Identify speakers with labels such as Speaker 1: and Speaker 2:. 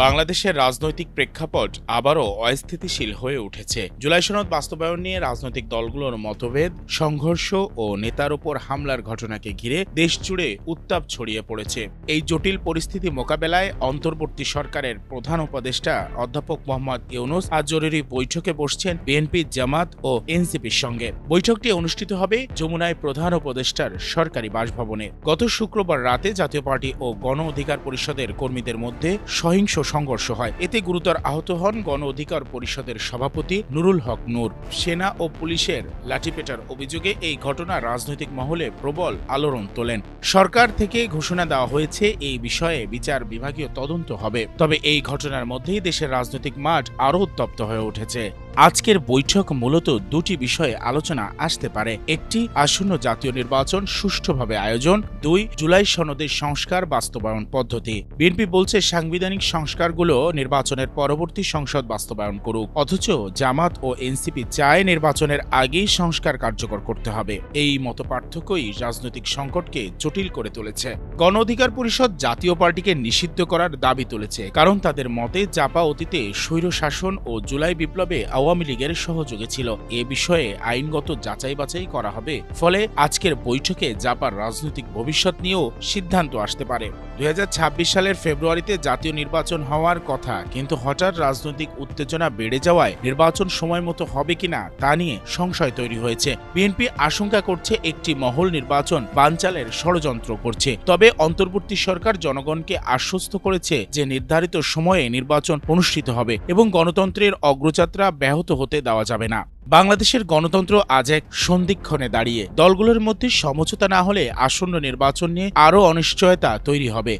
Speaker 1: বাংলাদেশের রাজনৈতিক প্রেক্ষাপট আবারও অস্থিতিশীল হয়ে উঠেছে। জুলাই সনদ বাস্তবায়ন নিয়ে রাজনৈতিক দলগুলোর মতভেদ, সংঘর্ষ ও নেতার উপর হামলার ঘটনাকে ঘিরে দেশজুড়ে উত্তাপ ছড়িয়ে পড়েছে। এই জটিল পরিস্থিতি মোকাবেলায় অন্তর্বর্তী সরকারের প্রধান উপদেষ্টা অধ্যাপক মোহাম্মদ ইউনূস আজ জরুরি বৈঠকে বসছেন বিএনপি, জামাত ও এনসিপির সঙ্গে। বৈঠকটি অনুষ্ঠিত হবে যমুনায় প্রধান উপদেষ্টার সরকারি বাসভবনে। গত শুক্রবার রাতে জাতীয় পার্টি ও গণ অধিকার পরিষদের কর্মীদের মধ্যে সহিংস সংঘর্ষ হয়। এতে গুরুতর আহত হন গণ অধিকার পরিষদের সভাপতি নুরুল হক নূর। সেনা ও পুলিশের লাঠিপেটার অভিযোগে এই ঘটনা রাজনৈতিক মহলে প্রবল আলোড়ন তোলেন। সরকার থেকে ঘোষণা দেওয়া হয়েছে এই বিষয়ে বিচার বিভাগীয় তদন্ত হবে। তবে এই ঘটনার মধ্যেই দেশের রাজনৈতিক মাঠ আরও উত্তপ্ত হয়ে উঠেছে। আজকের বৈঠক মূলত দুটি বিষয়ে আলোচনা আসতে পারে। একটি, আসন্ন জাতীয় নির্বাচন সুষ্ঠুভাবে আয়োজন। 2, জুলাই সনদের সংস্কার বাস্তবায়ন পদ্ধতি। বিএনপি বলছে সাংবিধানিক সংস্কারগুলো নির্বাচনের পরবর্তী সংসদ বাস্তবায়ন করুক, অথচ জামাত ও এনসিপি চায় নির্বাচনের আগেই সংস্কার কার্যকর করতে হবে। এই মতপার্থক্যই রাজনৈতিক সংকটকে জটিল করে তুলেছে। গণ অধিকার পরিষদ জাতীয় পার্টিকে নিষিদ্ধ করার দাবি তুলেছে, কারণ তাদের মতে জাপা অতীতে স্বৈরশাসন ও জুলাই বিপ্লবে আওয়ামী লীগের সহযোগী ছিল। এ বিষয়ে আইনগত যাচাই বাছাই করা হবে। ফলে আজকের বৈঠকে জাপার রাজনৈতিক ভবিষ্যৎ নিয়েও সিদ্ধান্ত আসতে পারে। 2026 সালের ফেব্রুয়ারিতে জাতীয় নির্বাচন হওয়ার কথা, কিন্তু হঠাৎ রাজনৈতিক উত্তেজনা বেড়ে যাওয়ায় নির্বাচন সময় মতো হবে কিনা তা নিয়ে সংশয় তৈরি হয়েছে। বিএনপি আশঙ্কা করছে একটি মহল নির্বাচন বানচালের ষড়যন্ত্র করছে। তবে অন্তর্বর্তী সরকার জনগণকে আশ্বস্ত করেছে যে নির্ধারিত সময়ে নির্বাচন অনুষ্ঠিত হবে এবং গণতন্ত্রের অগ্রযাত্রা ব্যাহত হতে দেওয়া যাবে না। বাংলাদেশের গণতন্ত্র আজ এক সন্ধিক্ষণে দাঁড়িয়ে। দলগুলোর মধ্যে সমঝোতা না হলে আসন্ন নির্বাচন নিয়ে আরও অনিশ্চয়তা তৈরি হবে।